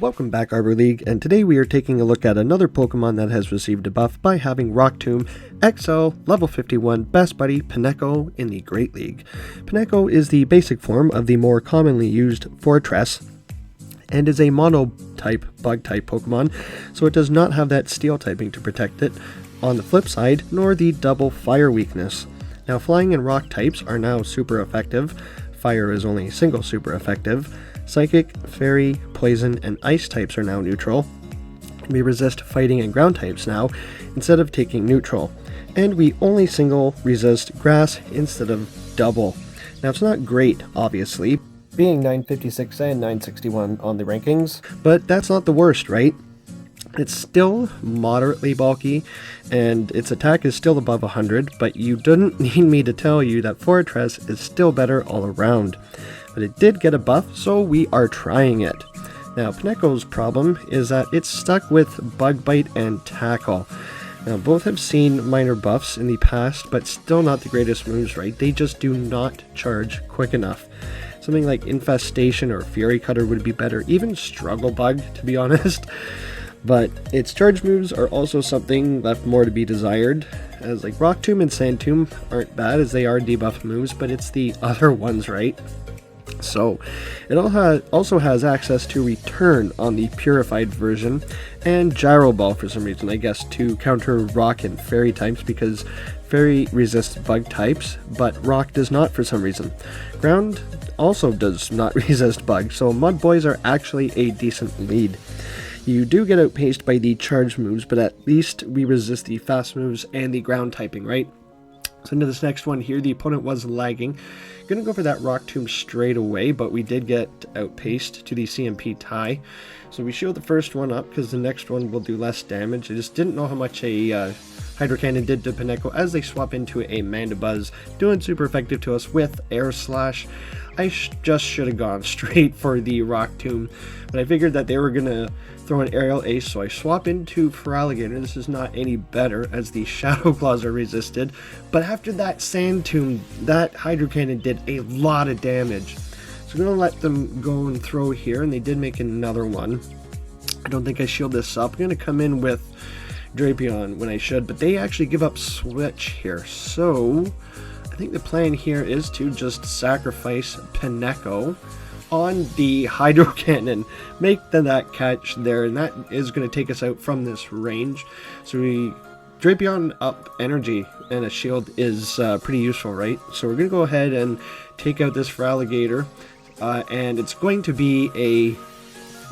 Welcome back, Arbor League, and today we are taking a look at another Pokemon that has received a buff by having Rock Tomb XL level 51 best buddy Pineco in the Great League. Pineco is the basic form of the more commonly used Forretress and is a mono-type bug-type Pokemon, so it does not have that steel typing to protect it on the flip side, nor the double fire weakness. Now, flying and rock types are now super effective. Fire is only single super effective. Psychic, Fairy, Poison, and Ice types are now neutral. We resist fighting and ground types now, instead of taking neutral. And we only single resist grass instead of double. Now, it's not great, obviously, being 956 and 961 on the rankings, but that's not the worst, right? It's still moderately bulky, and its attack is still above 100, but you didn't need me to tell you that Forretress is still better all around. But it did get a buff, so we are trying it. Now, Pineco's problem is that it's stuck with Bug Bite and Tackle. Now, both have seen minor buffs in the past, but still not the greatest moves, right? They just do not charge quick enough. Something like Infestation or Fury Cutter would be better, even Struggle Bug, to be honest. But its charge moves are also something left more to be desired, as like Rock Tomb and Sand Tomb aren't bad as they are debuff moves, but it's the other ones, right? So, it also has access to Return on the Purified version, and Gyro Ball for some reason, I guess, to counter Rock and Fairy types, because Fairy resists Bug types, but Rock does not for some reason. Ground also does not resist Bug, so Mud Boys are actually a decent lead. You do get outpaced by the charge moves, but at least we resist the fast moves and the ground typing, right? So into this next one here, the opponent was lagging. Gonna go for that Rock Tomb straight away, but we did get outpaced to the CMP tie. So we shield the first one up because the next one will do less damage. I just didn't know how much a Hydro Cannon did to Pineco as they swap into a Mandibuzz, doing super effective to us with Air Slash. I just should have gone straight for the Rock Tomb, but I figured that they were gonna throw an Aerial Ace, so I swap into Feraligatr. This is not any better as the Shadow Claws are resisted, but after that Sand Tomb, that Hydro Cannon did a lot of damage. So I'm gonna let them go and throw here, and they did make another one. I don't think I shield this up. I'm gonna come in with Drapion when I should, but they actually give up Switch here, so I think the plan here is to just sacrifice Pineco on the Hydro Cannon, make that catch there, and that is going to take us out from this range. So we Drapion up energy and a shield is pretty useful, right? So we're going to go ahead and take out this Feraligatr, and it's going to be a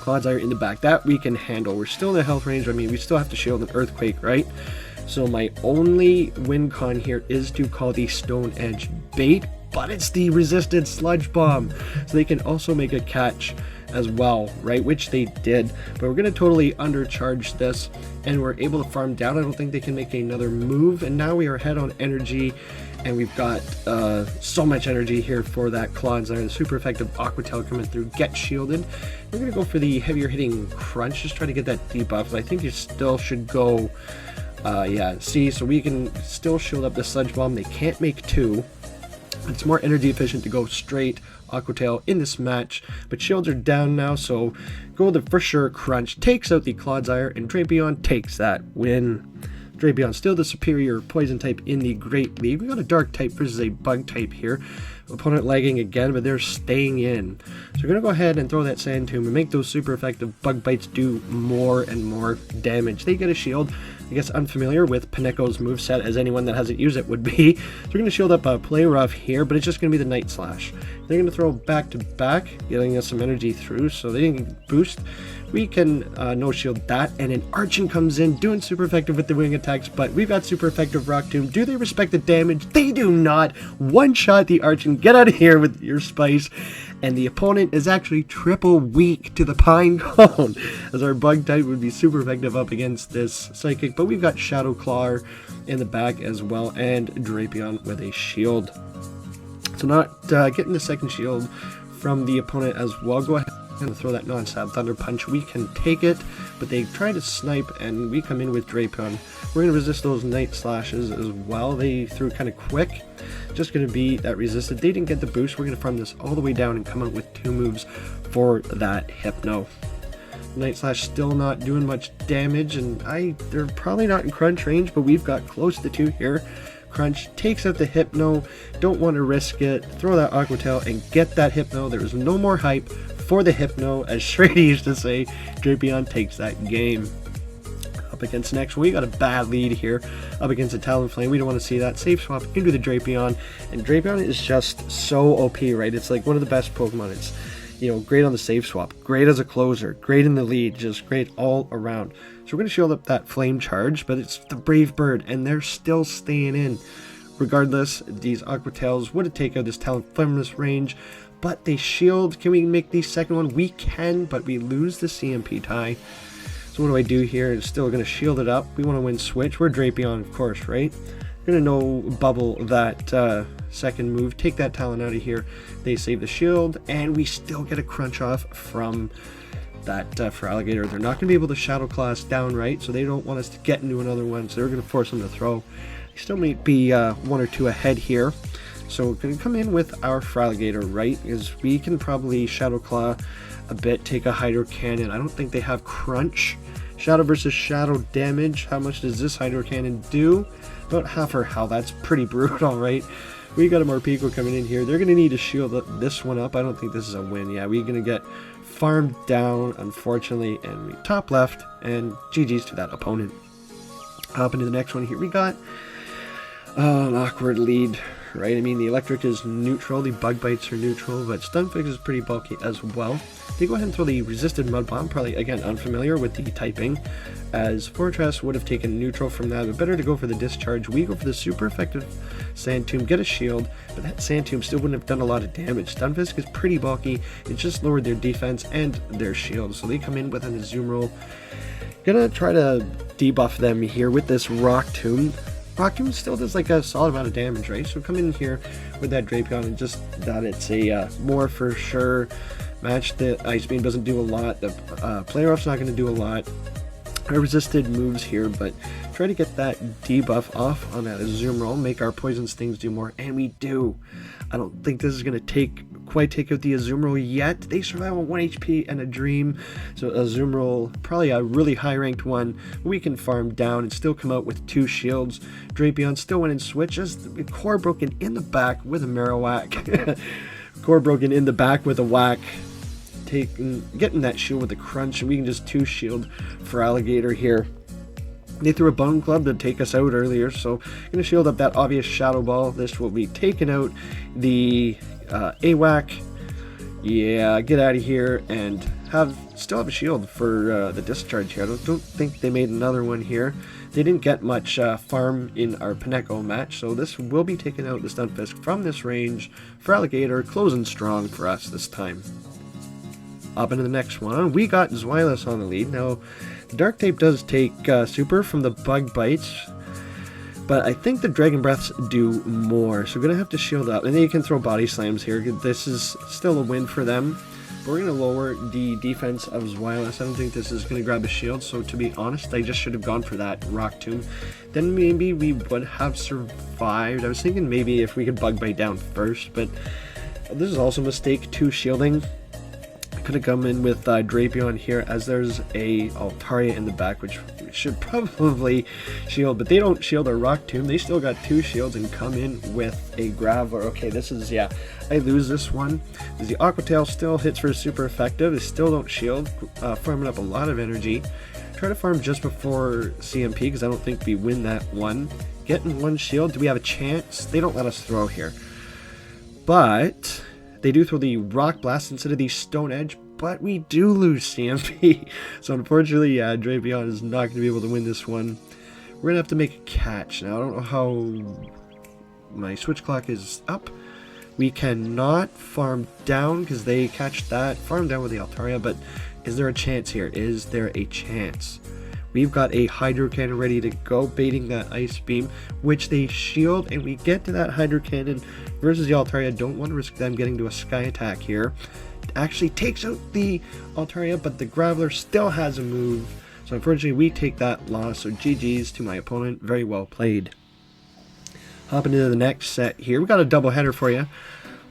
Clodsire in the back. That we can handle. We're still in the health range. I mean, we still have to shield an Earthquake, right? So my only win con here is to call the Stone Edge bait, but it's the resisted Sludge Bomb, so they can also make a catch as well, right? Which they did, but we're going to totally undercharge this, and we're able to farm down. I don't think they can make another move, and now we are ahead on energy, and we've got so much energy here for that Clodsire. The super effective Aqua Tail coming through, get shielded. We're going to go for the heavier hitting Crunch, just try to get that debuff. I think you still should go, yeah, see, so we can still shield up the Sludge Bomb. They can't make two. It's more energy efficient to go straight Aqua Tail in this match, but shields are down now, so go the for sure Crunch, takes out the Clodsire, and Drapion takes that win. Drapion still the superior poison type in the Great League. We got a dark type versus a bug type here. Opponent lagging again, but they're staying in. So we're going to go ahead and throw that Sand Tomb and make those super effective bug bites do more and more damage. They get a shield. I guess unfamiliar with Pineco's moveset as anyone that hasn't used it would be. So we're going to shield up Play Rough here, but it's just going to be the Night Slash. They're going to throw back to back, getting us some energy through, so they didn't boost. We can no shield that, and an Archon comes in, doing super effective with the wing attacks, but we've got super effective Rock Tomb. Do they respect the damage? They do not. One shot the Archon, get out of here with your spice, and the opponent is actually triple weak to the Pinecone, as our bug type would be super effective up against this Psychic, but we've got Shadow Claw in the back as well, and Drapion with a shield. So not getting the second shield from the opponent as well. Go ahead and throw that non-stab Thunder Punch. We can take it, but they try to snipe, and we come in with Drapion. We're going to resist those Night Slashes as well. They threw kind of quick. Just going to be that resisted. They didn't get the boost. We're going to farm this all the way down and come out with two moves for that Hypno. Night Slash still not doing much damage, and they're probably not in crunch range, but we've got close to 2 here. Crunch takes out the Hypno, don't want to risk it, throw that Aqua Tail and get that Hypno. There is no more hype for the Hypno, as Shreddy used to say. Drapion takes that game. Up against next one, we got a bad lead here. Up against a Talonflame, we don't want to see that. Safe swap into the Drapion, and Drapion is just so OP, right? It's like one of the best Pokemon. It's, you know, great on the safe swap, great as a closer, great in the lead, just great all around. So we're going to shield up that Flame Charge, but it's the Brave Bird, and they're still staying in. Regardless, these Aqua Tails would have taken out this Talonflame from this range, but they shield. Can we make the second one? We can, but we lose the CMP tie. So what do I do here? It's still going to shield it up. We want to win switch. We're Drapion, of course, right? We're going to no bubble that second move. Take that Talon out of here. They save the shield, and we still get a crunch off from that feraligatr. They're not going to be able to Shadow Class down, right? So they don't want us to get into another one, so they're going to force them to throw. They still might be 1 or 2 ahead here. So we're going to come in with our feraligatr, right? Is we can probably Shadow Claw a bit, take a Hydro Cannon. I don't think they have crunch. Shadow versus Shadow damage. How much does this Hydro Cannon do? About half her health. That's pretty brutal, right? We got a Morpeko coming in here. They're going to need to shield this one up. I don't think this is a win. Yeah, we're going to get farmed down, unfortunately, and we top left, and GG's to that opponent. Hop into the next one here. We got an awkward lead, right? I mean, the electric is neutral, the bug bites are neutral, but Stunfisk is pretty bulky as well. They go ahead and throw the resisted Mud Bomb, probably, again, unfamiliar with the typing, as Forretress would have taken neutral from that, but better to go for the discharge. We go for the super effective Sand Tomb, get a shield, but that Sand Tomb still wouldn't have done a lot of damage. Stunfisk is pretty bulky, it just lowered their defense and their shield, so they come in with an Azumarill. Gonna try to debuff them here with this Rock Tomb. Rock Tomb still does like a solid amount of damage, right? So come in here with that Drapion and just that it's a more for sure match. The Ice Beam doesn't do a lot, the Play Rough's not going to do a lot. I resisted moves here, but try to get that debuff off on that Azumarill, make our Poison Stings do more, and we do. I don't think this is going to quite take out the Azumarill yet. They survive on 1 HP and a Dream, so Azumarill, probably a really high ranked one, we can farm down and still come out with 2 shields. Drapion still went in switch, as Core broken in the back with a Marowak. Core broken in the back with a whack. Getting that shield with a crunch, and we can just 2 shield feraligatr here. They threw a Bone Club to take us out earlier, so I'm going to shield up that obvious Shadow Ball. This will be taking out the AWAC. Yeah, get out of here, and still have a shield for the discharge here. I don't think they made another one here. They didn't get much farm in our Pineco match, so this will be taking out the Stunfisk from this range. Feraligatr closing strong for us this time. Up into the next one, we got Zweilous on the lead. Now, the Dark Tape does take super from the Bug Bites, but I think the Dragon Breaths do more, so we're going to have to shield up. And then you can throw Body Slams here. This is still a win for them. But we're going to lower the defense of Zweilous. I don't think this is going to grab a shield, so to be honest, I just should have gone for that Rock Tomb. Then maybe we would have survived. I was thinking maybe if we could Bug Bite down first, but this is also a mistake, 2 shielding. Could have come in with Drapion here, as there's a Altaria in the back, which we should probably shield, but they don't shield our Rock Tomb. They still got 2 shields and come in with a Graveler. Okay, this is, yeah, I lose this one. The Aqua Tail still hits for super effective. They still don't shield, farming up a lot of energy. Try to farm just before CMP, because I don't think we win that one. Getting 1 shield, do we have a chance? They don't let us throw here. But they do throw the Rock Blast instead of the Stone Edge, but we do lose CMP. So unfortunately, yeah, Drapion is not going to be able to win this one. We're going to have to make a catch. Now, I don't know how my switch clock is up. We cannot farm down because they catch that. Farm down with the Altaria, but is there a chance here? Is there a chance? We've got a Hydro Cannon ready to go, baiting that Ice Beam, which they shield, and we get to that Hydro Cannon versus the Altaria. Don't want to risk them getting to a Sky Attack here. It actually takes out the Altaria, but the Graveler still has a move. So unfortunately, we take that loss. So GG's to my opponent. Very well played. Hopping into the next set here. We got a double header for you.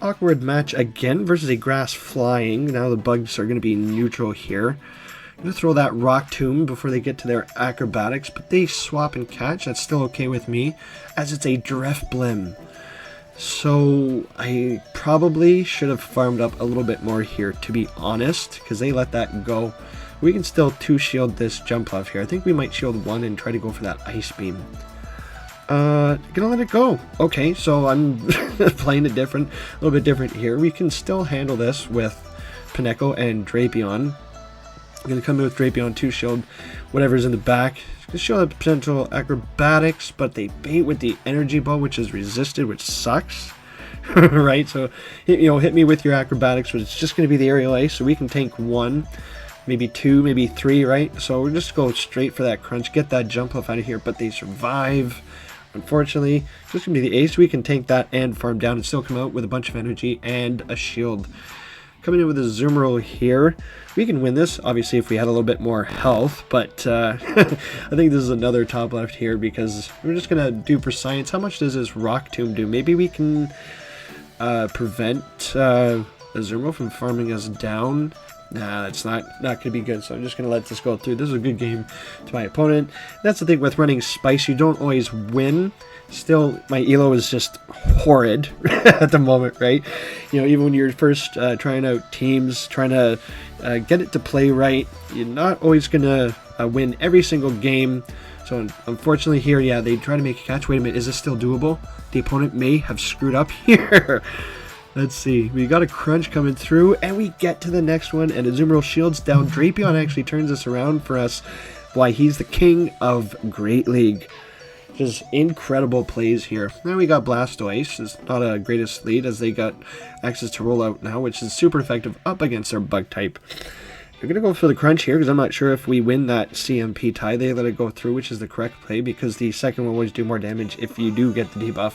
Awkward match again versus a Grass Flying. Now the bugs are going to be neutral here. I'm going to throw that Rock Tomb before they get to their acrobatics, but they swap and catch. That's still okay with me, as it's a Drifblim. So I probably should have farmed up a little bit more here, to be honest, because they let that go. We can still 2-shield this jump off here. I think we might shield 1 and try to go for that Ice Beam. Gonna let it go. Okay, so I'm playing it different, a little bit different here. We can still handle this with Pineco and Drapion. I'm going to come in with Drapion 2-shield whatever's in the back. Gonna show the potential acrobatics, but they bait with the energy ball, which is resisted, which sucks. Right, so hit me with your acrobatics, but it's just going to be the aerial ace, so we can tank 1, maybe 2, maybe 3, right? So we're just go straight for that crunch, get that jump off out of here, but they survive. Unfortunately, just going to be the ace. We can tank that and farm down and still come out with a bunch of energy and a shield. Coming in with a Zoomerl here. We can win this, obviously, if we had a little bit more health, but I think this is another top left here because we're just going to do for science. How much does this Rock Tomb do? Maybe we can prevent a Zoomerl from farming us down. Nah, that's not going to be good, so I'm just going to let this go through. This is a good game to my opponent. That's the thing with running Spice. You don't always win. Still, my elo is just horrid at the moment, right? Even when you're first trying out teams, trying to get it to play right, you're not always going to win every single game. So unfortunately here, yeah, they try to make a catch. Wait a minute, is this still doable? The opponent may have screwed up here. Let's see. We got a crunch coming through, and we get to the next one, and Azumarill shields down. Drapion actually turns this around for us. Why, he's the king of Great League. Just incredible plays here. Now we got Blastoise. It's not a greatest lead as they got access to rollout now, which is super effective up against their bug type. We're going to go for the crunch here because I'm not sure if we win that CMP tie. They let it go through, which is the correct play because the second one will always do more damage if you do get the debuff.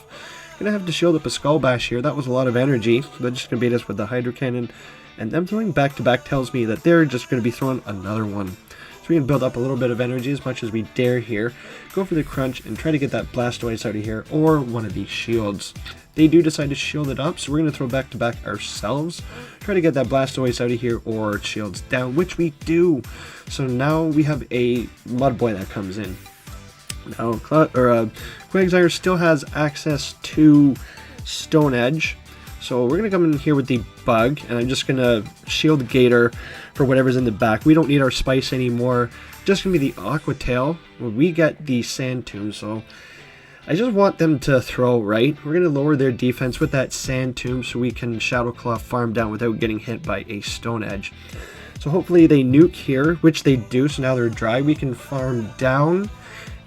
Gonna have to shield up a Skull Bash here. That was a lot of energy. They're just gonna beat us with the Hydro Cannon, and them throwing back-to-back tells me that they're just gonna be throwing another one. So we can build up a little bit of energy as much as we dare here. Go for the crunch and try to get that Blastoise out of here or one of these shields. They do decide to shield it up, so we're gonna throw back-to-back ourselves. Try to get that Blastoise out of here or shields down, which we do. So now we have a Mudboy that comes in. Now, Quagsire still has access to Stone Edge, so we're going to come in here with the Bug, and I'm just going to shield Gator for whatever's in the back. We don't need our Spice anymore, just going to be the Aqua Tail. We get the Sand Tomb, so I just want them to throw, right? We're going to lower their defense with that Sand Tomb so we can Shadow Claw farm down without getting hit by a Stone Edge. So hopefully they nuke here, which they do, so now they're dry. We can farm down.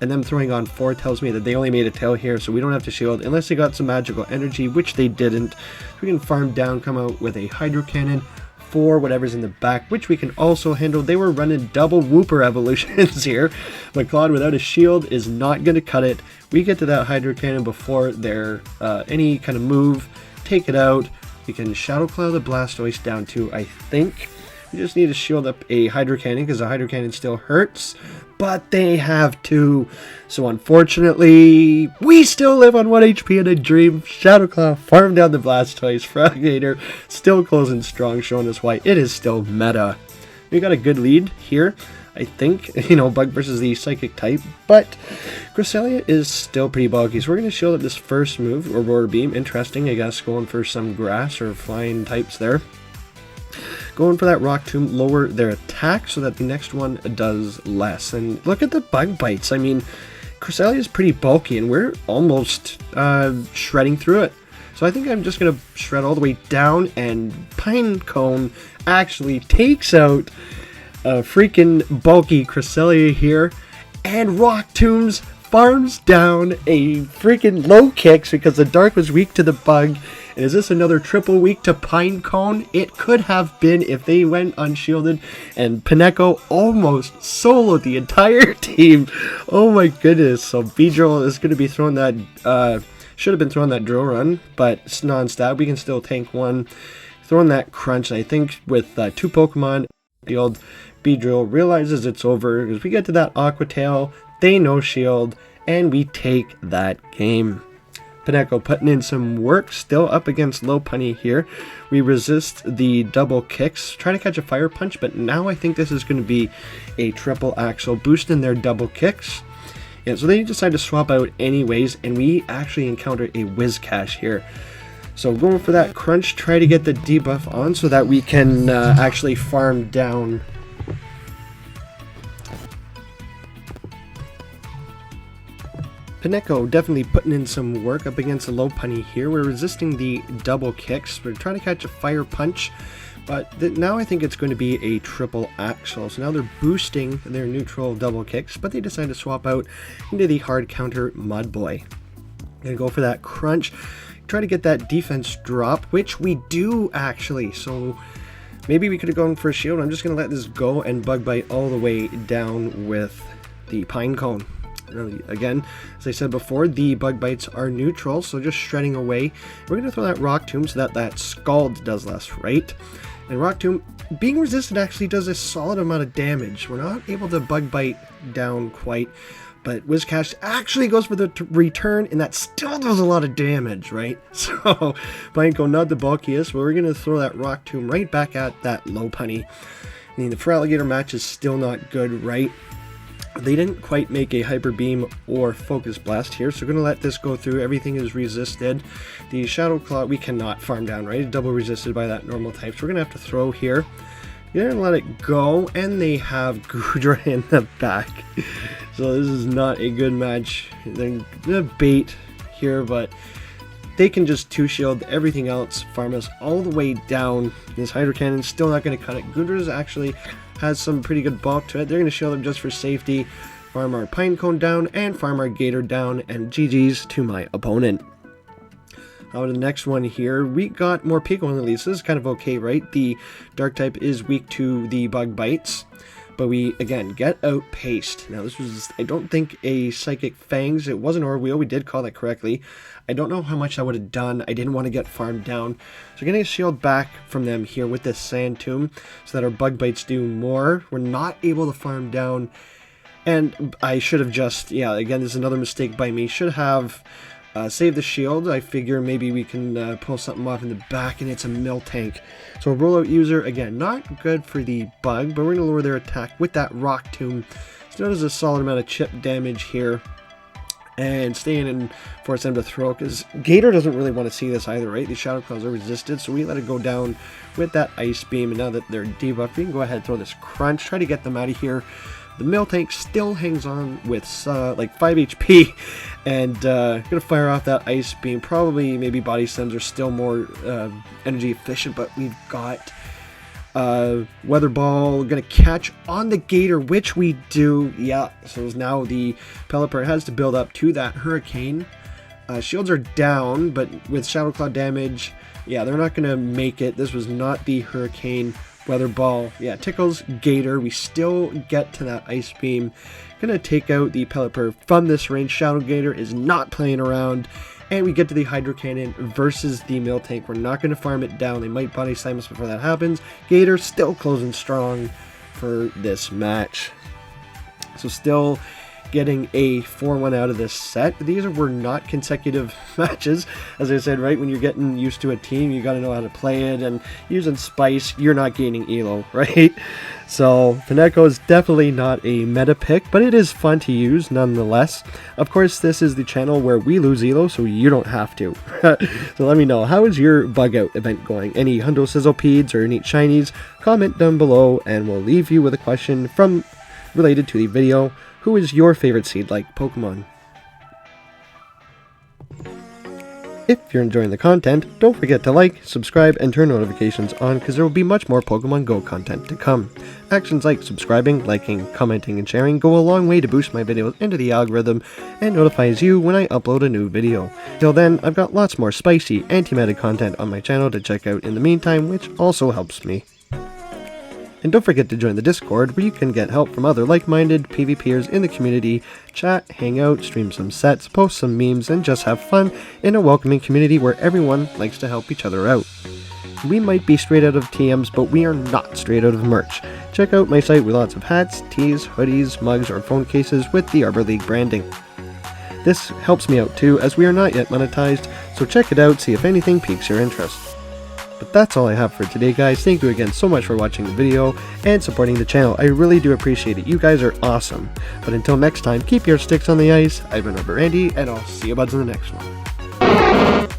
And them throwing on 4 tells me that they only made a tail here, so we don't have to shield unless they got some magical energy, which they didn't. We can farm down, come out with a Hydro Cannon for whatever's in the back, which we can also handle. They were running double Wooper evolutions here, but Claude without a shield is not going to cut it. We get to that Hydro Cannon before their any kind of move, take it out. We can Shadow Claw the Blastoise down too, I think. We just need to shield up a Hydro Cannon because the Hydro Cannon still hurts. But they have to. So unfortunately, we still live on 1 HP in a dream. Shadow Claw, farm down the Blastoise. Feraligatr still closing strong, showing us why it is still meta. We got a good lead here, I think. Bug versus the Psychic type. But Cresselia is still pretty bulky. So we're going to shield up this first move, Aurora Beam. Interesting, I guess, going for some grass or flying types there. Going for that Rock Tomb, lower their attack so that the next one does less. And look at the bug bites. I mean, Cresselia is pretty bulky and we're almost shredding through it. So I think I'm just going to shred all the way down, and Pineco actually takes out a freaking bulky Cresselia here. And Rock Tombs farms down a freaking low kicks because the Dark was weak to the bug. And is this another triple weak to Pineco? It could have been if they went unshielded, and Pineco almost soloed the entire team. Oh my goodness. So Beedrill is going to be throwing that, should have been throwing that Drill Run, but it's non-stab. We can still tank one. Throwing that Crunch, and I think with 2 Pokemon, the old Beedrill realizes it's over. As we get to that Aqua Tail, they no shield, and we take that game. Pineco putting in some work, still up against low punny here. We resist the double kicks, trying to catch a fire punch, but now I think this is going to be a triple axle, boosting their double kicks. Yeah, so they decide to swap out anyways, and we actually encounter a Whiscash here. So going for that crunch, try to get the debuff on so that we can actually farm down. Pineco definitely putting in some work up against the low punny here. We're resisting the double kicks. We're trying to catch a fire punch, but now I think it's going to be a triple axle. So now they're boosting their neutral double kicks, but they decide to swap out into the hard counter Mud Boy. Gonna go for that crunch. Try to get that defense drop, which we do actually. So maybe we could have gone for a shield. I'm just going to let this go and bug bite all the way down with the pine cone. Again, as I said before, the bug bites are neutral, so just shredding away. We're going to throw that Rock Tomb so that Scald does less, right? And Rock Tomb, being resisted, actually does a solid amount of damage. We're not able to bug bite down quite, but Whiscash actually goes for the return, and that still does a lot of damage, right? So, Pineco not the bulkiest, but we're going to throw that Rock Tomb right back at that low punny. I mean, the feraligatr match is still not good, right? They didn't quite make a Hyper Beam or Focus Blast here, so we're going to let this go through. Everything is resisted. The Shadow Claw, we cannot farm down, right? It's double resisted by that normal type, so we're going to have to throw here. You're going to let it go, and they have Goodra in the back. So this is not a good match. They're going to bait here, but they can just two-shield everything else, farm us all the way down. This Hydro Cannon's still not going to cut it. Goodra's actually has some pretty good bulk to it. They're going to shield them just for safety, farm our Pinecone down, and farm our Gator down, and GG's to my opponent. How about the next one here? We got more Pokemon releases, kind of okay, right? The Dark type is weak to the bug bites, but we, again, get outpaced. Now, this was, I don't think, a Psychic Fangs. It wasn't Orwheel. We did call that correctly. I don't know how much I would have done. I didn't want to get farmed down. So getting a shield back from them here with this Sand Tomb so that our bug bites do more. We're not able to farm down. And I should have just, yeah, again, this is another mistake by me. Should have saved the shield. I figure maybe we can pull something off in the back, and it's a Miltank. So a rollout user, again, not good for the bug, but we're going to lower their attack with that Rock Tomb. So notice a solid amount of chip damage here. And staying in, force them to throw, because Gator doesn't really want to see this either, right? The Shadow Claws are resisted, so we let it go down with that Ice Beam, and now that they're debuffed, we can go ahead and throw this Crunch, try to get them out of here. The Miltank still hangs on with like 5 HP, and gonna fire off that Ice Beam. Probably, maybe Body Stems are still more energy efficient, but we've got Weather Ball gonna catch on the Gator, which we do. Yeah, so now the Pelipper has to build up to that Hurricane. Shields are down, but with Shadow Claw damage, yeah, they're not gonna make it. This was not the Hurricane. Weather Ball, yeah, tickles Gator. We still get to that Ice Beam. Gonna take out the Pelipper from this range. Shadow Gator is not playing around. And we get to the Hydro Cannon versus the Miltank. We're not going to farm it down. They might Body Slam us before that happens. Gator still closing strong for this match. So still getting a 4-1 out of this set. These were not consecutive matches. As I said, right, when you're getting used to a team, you got to know how to play it. And using Spice, you're not gaining Elo, right? So Pineco is definitely not a meta pick, but it is fun to use nonetheless. Of course, this is the channel where we lose Elo, so you don't have to. So let me know, how is your bug out event going? Any Hundo Sizzlepedes or neat shinies? Comment down below, and we'll leave you with a question from related to the video. Who is your favorite seed-like Pokemon? If you're enjoying the content, don't forget to like, subscribe, and turn notifications on, because there will be much more Pokemon Go content to come. Actions like subscribing, liking, commenting, and sharing go a long way to boost my videos into the algorithm and notifies you when I upload a new video. Till then, I've got lots more spicy, anti-meta content on my channel to check out in the meantime, which also helps me. And don't forget to join the Discord, where you can get help from other like-minded PvPers in the community, chat, hang out, stream some sets, post some memes, and just have fun in a welcoming community where everyone likes to help each other out. We might be straight out of TMs, but we are not straight out of merch. Check out my site with lots of hats, tees, hoodies, mugs, or phone cases with the Arbor League branding. This helps me out too, as we are not yet monetized, so check it out, see if anything piques your interest. But that's all I have for today, guys. Thank you again so much for watching the video and supporting the channel. I really do appreciate it. You guys are awesome. But until next time, keep your sticks on the ice. I've been ArborAndy, and I'll see you buds in the next one.